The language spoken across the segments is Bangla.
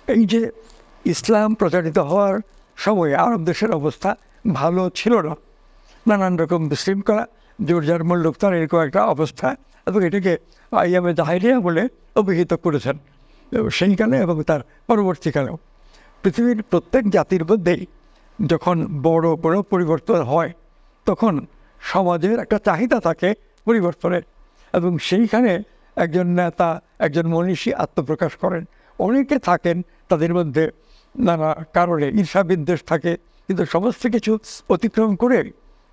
এই যে ইসলাম প্রচারিত হওয়ার সময়ে আরব দেশের অবস্থা ভালো ছিল না, নানান রকম বিশৃঙ্খলা, জোরজার মূল্যতার এরকম একটা অবস্থা, এবং এটাকে আইয়ামে জাহিলিয়া বলে অভিহিত করেছেন সেইকালে এবং তার পরবর্তীকালেও। পৃথিবীর প্রত্যেক জাতির মধ্যেই যখন বড় বড় পরিবর্তন হয় তখন সমাজের একটা চাহিদা থাকে পরিবর্তনের, এবং সেইখানে একজন নেতা, একজন মনীষী আত্মপ্রকাশ করেন। অনেকে থাকেন তাদের মধ্যে নানা কারণে ঈর্ষা বিদ্বেষ থাকে, কিন্তু সমস্ত কিছু অতিক্রম করে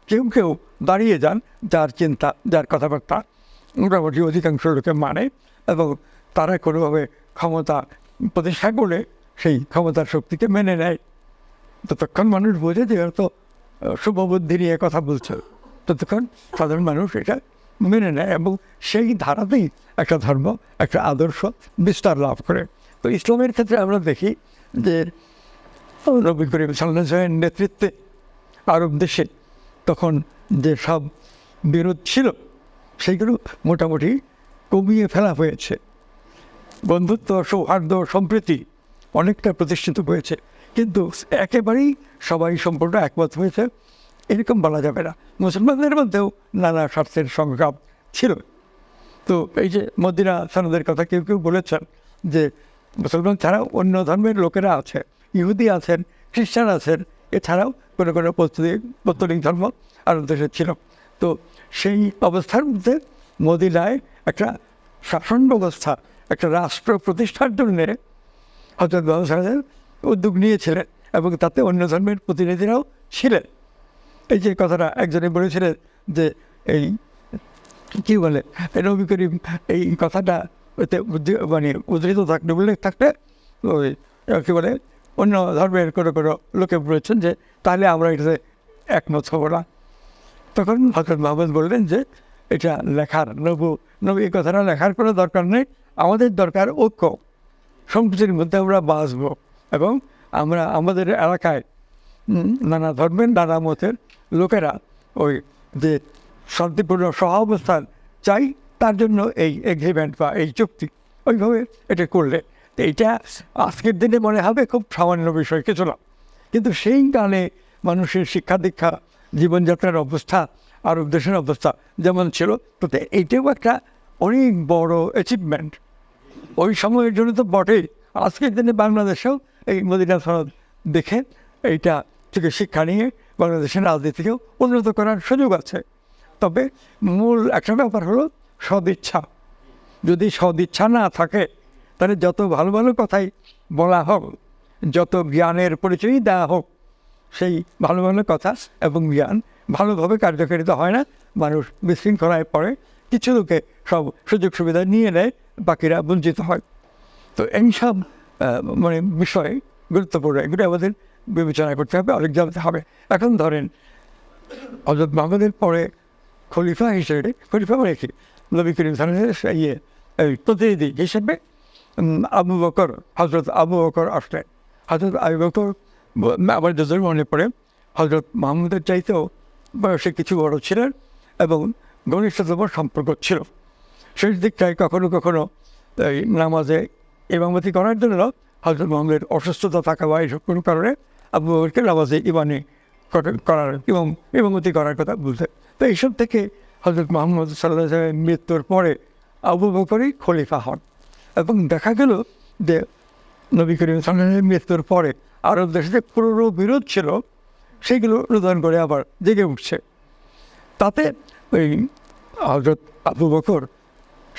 কেউ কেউ দাঁড়িয়ে যান, যার চিন্তা, যার কথাবার্তা মোটামুটি অধিকাংশ লোকে মানে, এবং তারা কোনোভাবে ক্ষমতা প্রতিষ্ঠা করে সেই ক্ষমতার শক্তিকে মেনে নেয়। ততক্ষণ মানুষ বোঝে যে হয়তো শুভবুদ্ধি নিয়ে কথা বলছে, ততক্ষণ সাধারণ মানুষ এটা মেনে নেয়, এবং সেই ধারাতেই একটা ধর্ম, একটা আদর্শ বিস্তার লাভ করে। তো ইসলামের ক্ষেত্রে আমরা দেখি যে নবী করিম সাল্লাল্লাহু আলাইহি ওয়াসাল্লামের নেতৃত্বে আরব দেশে তখন যে সব বিরোধ ছিল সেইগুলো মোটামুটি কমিয়ে ফেলা হয়েছে। বন্ধুত্ব, সৌহার্দ্য, সম্প্রীতি অনেকটা প্রতিষ্ঠিত হয়েছে, কিন্তু একেবারেই সবাই সম্পূর্ণ একমত হয়েছে এরকম বলা যাবে না। মুসলমানদের মধ্যেও নানা স্বার্থের সংগ্রাম ছিল। তো এই যে মদিনা সনদের কথা কেউ কেউ বলেছেন যে মুসলমান ছাড়াও অন্য ধর্মের লোকেরা আছে, ইহুদি আছেন, খ্রিস্টান আছেন, এছাড়াও কোনো কোনো পৌত্তলিক ধর্ম আরব দেশে ছিল। তো সেই অবস্থার মধ্যে মদিনায় একটা শাসন ব্যবস্থা, একটা রাষ্ট্র প্রতিষ্ঠার জন্যে হযরত মুহাম্মদ সাল্লাল্লাহু আলাইহি ওয়াসাল্লাম উদ্যোগ নিয়েছিলেন, এবং তাতে অন্য ধর্মের প্রতিনিধিরাও ছিলেন। এই যে কথাটা একজনে বলেছিলেন যে এই কী বলে, নবী করিম এই কথাটা এতে মানে উদ্ধৃত থাকলে উল্লেখ থাকলে ওই কী বলে অন্য ধর্মের কোনো কোনো লোকে বলেছেন যে তাহলে আমরা এটাতে একমত হব না। তখন হযরত মুহাম্মদ বললেন যে এটা লেখার নবী এই কথাটা লেখার কোনো দরকার নেই, আমাদের দরকার ঐক্য, সম্প্রীতির মধ্যে আমরা বাঁচব, এবং আমরা আমাদের এলাকায় নানা ধর্মের নানা মতের লোকেরা ওই যে শান্তিপূর্ণ সহাবস্থান চাই, তার জন্য এই এগ্রিমেন্ট বা এই চুক্তি ওইভাবে এটা করলে তো এইটা আজকের দিনে মনে হবে খুব সামান্য বিষয়, কিছু না, কিন্তু সেই গানে মানুষের শিক্ষা দীক্ষা, জীবনযাত্রার অবস্থা, আরব দেশের অবস্থা যেমন ছিল, তো এইটাও একটা অনেক বড় অ্যাচিভমেন্ট ওই সময়ের জন্য তো বটেই। আজকের দিনে বাংলাদেশেও এই মদিনা সনদ দেখে এইটা থেকে শিক্ষা নিয়ে বাংলাদেশের রাজনীতিকেও উন্নত করার সুযোগ আছে। তবে মূল একটা ব্যাপার হলো সদিচ্ছা। যদি সদিচ্ছা না থাকে তাহলে যত ভালো ভালো কথাই বলা হোক, যত জ্ঞানের পরিচয়ই দেওয়া হোক, সেই ভালো ভালো কথা এবং জ্ঞান ভালোভাবে কার্যকারিতা হয় না, মানুষ বিশৃঙ্খলায় পড়ে, কিছু লোকে সব সুযোগ সুবিধা নিয়ে নেয়, বাকিরা বঞ্চিত হয়। তো এইসব মানে বিষয় গুরুত্বপূর্ণ, এগুলো আমাদের বিবেচনা করতে হবে, অনেক জানতে হবে। এখন ধরেন হযরত মুহাম্মদের পরে খলিফা হিসেবে, খলিফা মানে কি, নবী করিম সাল্লাল্লাহু আলাইহি ওয়াসাল্লামের প্রতিনিধি হিসেবে আবু বকর, হযরত আবু বকর আসলেন। হযরত আবু বকর আমার যতদূর মনে পড়ে হযরত মুহাম্মদের চাইতেও বয়সে কিছু বড় ছিলেন এবং ঘনিষ্ঠতম সম্পর্ক ছিল। শেষ দিকটায় কখনো কখনো এই নামাজে ইমামতি করার জন্য হযরত মুহাম্মদের অসুস্থতা থাকা বা এইসব কোনো কারণে আবু বকরকে নামাজে করার ইমামতি করার কথা বলতে। তো এইসব থেকে হযরত মুহাম্মদ সাল্লাল্লাহু আলাইহি ওয়াসাল্লামের মৃত্যুর পরে আবু বকরই খলিফা হন, এবং দেখা গেল যে নবী করিম সাল্লাল্লাহু আলাইহি ওয়াসাল্লামের মৃত্যুর পরে আরব দেশে যে পুরনো বিরোধ ছিল সেইগুলো নূতন করে আবার জেগে উঠছে। তাতে ওই হযরত আবু বকর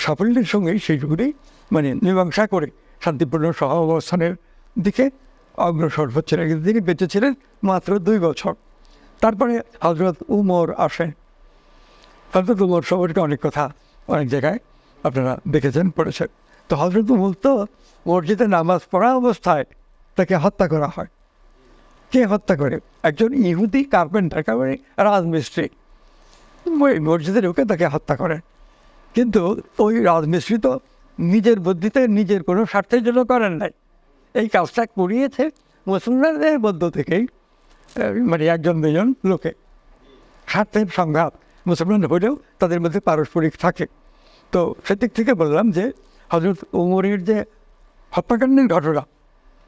সাফল্যের সঙ্গে সেইগুলি মানে মীমাংসা করে শান্তিপূর্ণ সহাবস্থানের দিকে অগ্রসর হচ্ছিলেন, কিন্তু তিনি বেঁচে ছিলেন মাত্র 2 বছর। তারপরে হযরত উমর আসেন। হযরত উমর সম্পর্কে অনেক কথা অনেক জায়গায় আপনারা দেখেছেন, পড়েছেন। তো হযরত উমর তো মসজিদে নামাজ পড়া অবস্থায় তাকে হত্যা করা হয়। কে হত্যা করে? একজন ইহুদি কার্পেন্টার, মানে রাজমিস্ত্রি মসজিদে ঢুকে তাকে হত্যা করে। কিন্তু ওই রাজমিস্ত্রি তো নিজের বুদ্ধিতে নিজের কোনো স্বার্থের জন্য করেন নাই, এই কাজটা করিয়েছে মুসলমানদের মধ্য থেকেই, মানে 1-2 লোকে। স্বার্থের সংঘাত মুসলমান হলেও তাদের মধ্যে পারস্পরিক থাকে। তো সেদিক থেকে বললাম যে হযরত উমরের যে হত্যাকাণ্ডের ঘটনা,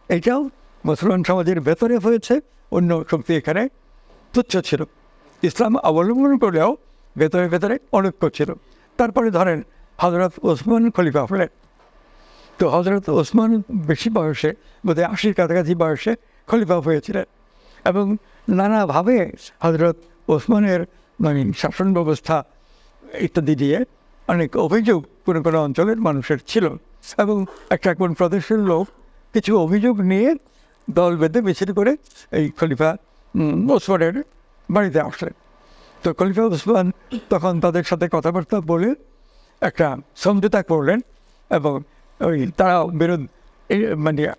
এটাও মুসলমান সমাজের ভেতরে হয়েছে, অন্য শক্তি এখানে তুচ্ছ ছিল। ইসলাম অবলম্বন করলেও ভেতরে ভেতরে অনৈক্য ছিল। তারপরে ধরেন হজরত ওসমান খলিফা হলেন। তো হজরত ওসমান বেশি বয়সে, বোধহয় 80-র কাছাকাছি বয়সে খলিফা হয়েছিলেন, এবং নানাভাবে হজরত ওসমানের শাসন ব্যবস্থা ইত্যাদি দিয়ে অনেক অভিযোগ কোনো কোনো অঞ্চলের মানুষের ছিল, এবং একটা কোন প্রদেশের লোক কিছু অভিযোগ নিয়ে দল বেঁধে মিছিল করে এই খলিফা ওসমানের বাড়িতে আসলেন। তো খলিফা ওসমান তখন তাদের সাথে কথাবার্তা বলে একটা সমঝোতা করলেন, এবং ওই তারা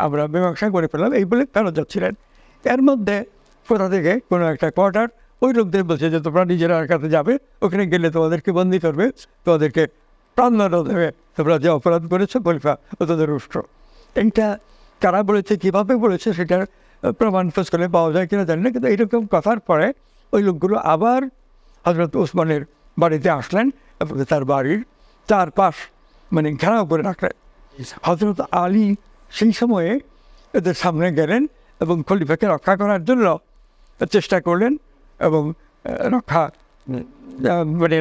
আমরা মীমাংসা করে ফেললাম এই বলে ফেরত যাচ্ছিলেন। এর মধ্যে কোথা থেকে কোনো একটা কোয়ার্টার ওই লোকদের বলছে যে তোমরা নিজেরা কাছে যাবে, ওখানে গেলে তোমাদেরকে বন্দি করবে, তোমাদেরকে প্রাণদণ্ড দেবে, তোমরা যে অপরাধ করেছো খলিফা ও তাদের উষ্ট্র। এইটা কারা বলেছে, কীভাবে বলেছে, সেটার প্রমাণ খোঁজ করে পাওয়া যায় কিনা জানি না, কিন্তু এইরকম কথার পরে ওই লোকগুলো আবার হজরত ওসমানের বাড়িতে আসলেন এবং তার বাড়ির চারপাশ ঘেরাও করে রাখলেন। হজরত আলী সেই সময়ে এদের সামনে গেলেন এবং খলিফাকে রক্ষা করার জন্য চেষ্টা করলেন, এবং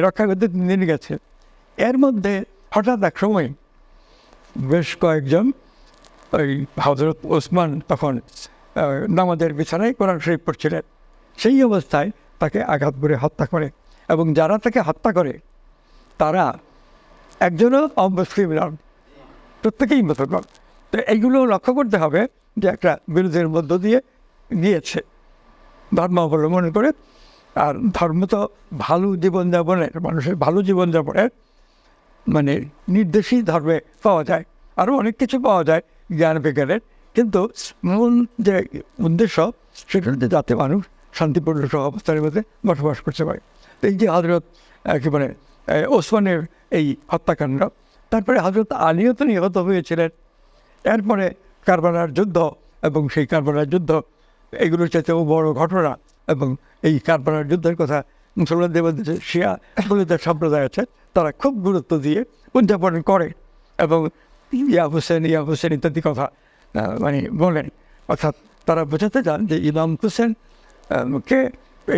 রক্ষা করতে নিয়ে গেছে। এর মধ্যে হঠাৎ এক সময় বেশ কয়েকজন ওই হজরত ওসমান তখন নামাজের বিছানায় কোরআন শরীফ পড়ছিলেন, সেই অবস্থায় তাকে আঘাত করে হত্যা করে, এবং যারা তাকে হত্যা করে তারা একজনও অমুসলিম নন, প্রত্যেকেই মুসলমান। তো এইগুলো লক্ষ্য করতে হবে যে একটা বিরোধের মধ্য দিয়ে গিয়েছে ধর্ম অবলম্বন করে। আর ধর্ম তো ভালো জীবনযাপনের, মানুষের ভালো জীবনযাপনের নির্দেশই ধর্মে পাওয়া যায়। আরও অনেক কিছু পাওয়া যায় জ্ঞান বিজ্ঞানের, কিন্তু মূল যে উদ্দেশ্য সেটা হচ্ছে যাতে মানুষ শান্তিপূর্ণ অবস্থার মধ্যে বসবাস করতে পারে। তো এই যে হজরত একেবারে ওসমানের এই হত্যাকাণ্ড, তারপরে হজরত আলীও তো নিহত হয়েছিলেন। এরপরে কারবালার যুদ্ধ, এবং সেই কারবালার যুদ্ধ এগুলোর চাইতেও বড় ঘটনা, এবং এই কারবালার যুদ্ধের কথা মুসলমানদের মধ্যে শিয়া বলিদের সম্প্রদায় আছে, তারা খুব গুরুত্ব দিয়ে উদযাপন করে, এবং ইয়া হুসেন ইত্যাদি কথা বলেন। অর্থাৎ তারা বোঝাতে চান যে ইমাম হুসেন কে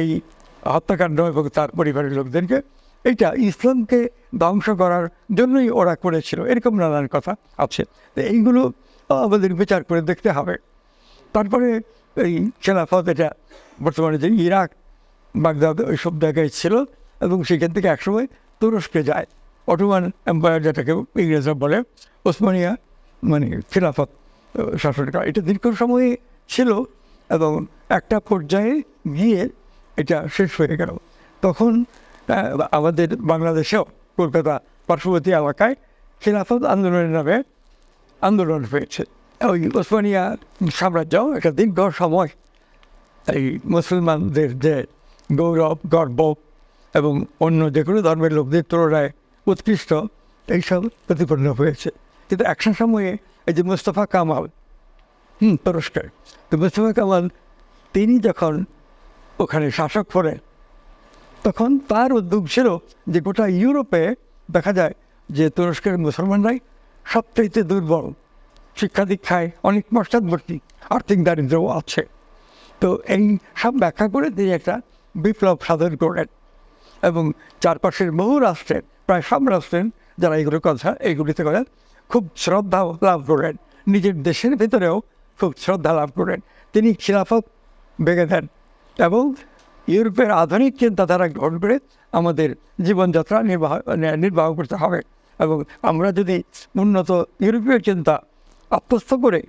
এই হত্যাকাণ্ড এবং তার পরিবারের লোকদেরকে এইটা ইসলামকে ধ্বংস করার জন্যই ওরা করেছিল, এরকম নানান কথা আছে। তো এইগুলো আমাদের বিচার করে দেখতে হবে। তারপরে এই খেলাফত, এটা বর্তমানে যে ইরাক, বাগদাদ, ওই সব জায়গায় ছিল, এবং সেখান থেকে একসময় তুরস্কে যায়। অটোমান এম্পায়ার, যেটাকে ইংরেজরা বলে, ওসমানিয়া খেলাফত শাসনকাল, এটা দীর্ঘ সময়ে ছিল, এবং একটা পর্যায়ে গিয়ে এটা শেষ হয়ে গেল। তখন আমাদের বাংলাদেশেও কলকাতা পার্শ্ববর্তী এলাকায় খেলাফত আন্দোলনের নামে আন্দোলন হয়েছে। ওই ওসমানিয়া সাম্রাজ্য একটা দীর্ঘ সময় এই মুসলমানদের যে গৌরব, গর্ব এবং অন্য যে কোনো ধর্মের লোকদের তুলনায় উৎকৃষ্ট, এইসব প্রতিপন্ন হয়েছে। কিন্তু একটা সময়ে এই যে মোস্তফা কামাল তুরস্কের, তো মোস্তফা কামাল তিনি যখন ওখানে শাসক হলেন, তখন তার উদ্যোগ ছিল যে গোটা ইউরোপে দেখা যায় যে তুরস্কের মুসলমানরাই সবচাইতে দুর্বল, শিক্ষা দীক্ষায় অনেক পশ্চাৎবর্তী, আর্থিক দারিদ্র্যও আছে। তো এই সব ব্যাখ্যা করে তিনি একটা বিপ্লব সাধন করলেন, এবং চারপাশের বহু রাষ্ট্রের, প্রায় সব রাষ্ট্রের যারা এইগুলিতে করেন খুব শ্রদ্ধা লাভ করেন, নিজের দেশের ভিতরেও খুব শ্রদ্ধা লাভ করেন। তিনি খিলাফত ভেঙে দেন এবং ইউরোপের আধুনিক চিন্তাধারা গ্রহণ করে আমাদের জীবনযাত্রা নির্বাহ করতে হবে, এবং আমরা যদি উন্নত ইউরোপীয় চিন্তা আত্মস্থ করে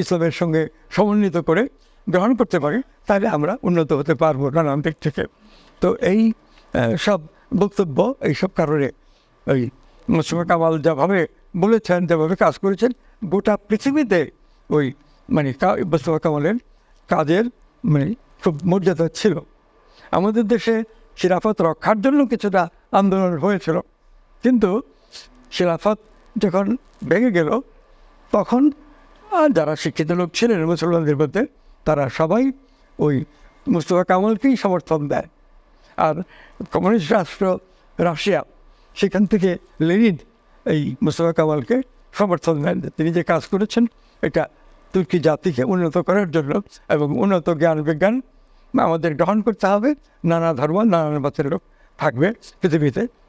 ইসলামের সঙ্গে সমন্বিত করে গ্রহণ করতে পারি, তাহলে আমরা উন্নত হতে পারবো নানান দিক থেকে। তো এই সব বক্তব্য, এইসব কারণে ওই মোস্তফা কামাল যেভাবে বলেছেন, যেভাবে কাজ করেছেন, গোটা পৃথিবীতে ওই মোস্তফা কামালের কাজের খুব মর্যাদা ছিল। আমাদের দেশে খিলাফত রক্ষার জন্য কিছুটা আন্দোলন হয়েছিল, কিন্তু খিলাফত যখন ভেঙে গেল, তখন যারা শিক্ষিত লোক ছিলেন মুসলমানদের মধ্যে, তারা সবাই ওই মোস্তফা কামালকেই সমর্থন দেয়। আর কমিউনিস্ট রাষ্ট্র রাশিয়া, সেখান থেকে লেনিন এই মোস্তফা কামালকে সমর্থন দেন। তিনি যে কাজ করেছেন এটা তুর্কি জাতিকে উন্নত করার জন্য এবং উন্নত জ্ঞান বিজ্ঞান আমাদের গ্রহণ করতে হবে। নানা ধর্ম নানা মতের লোক থাকবে পৃথিবীতে,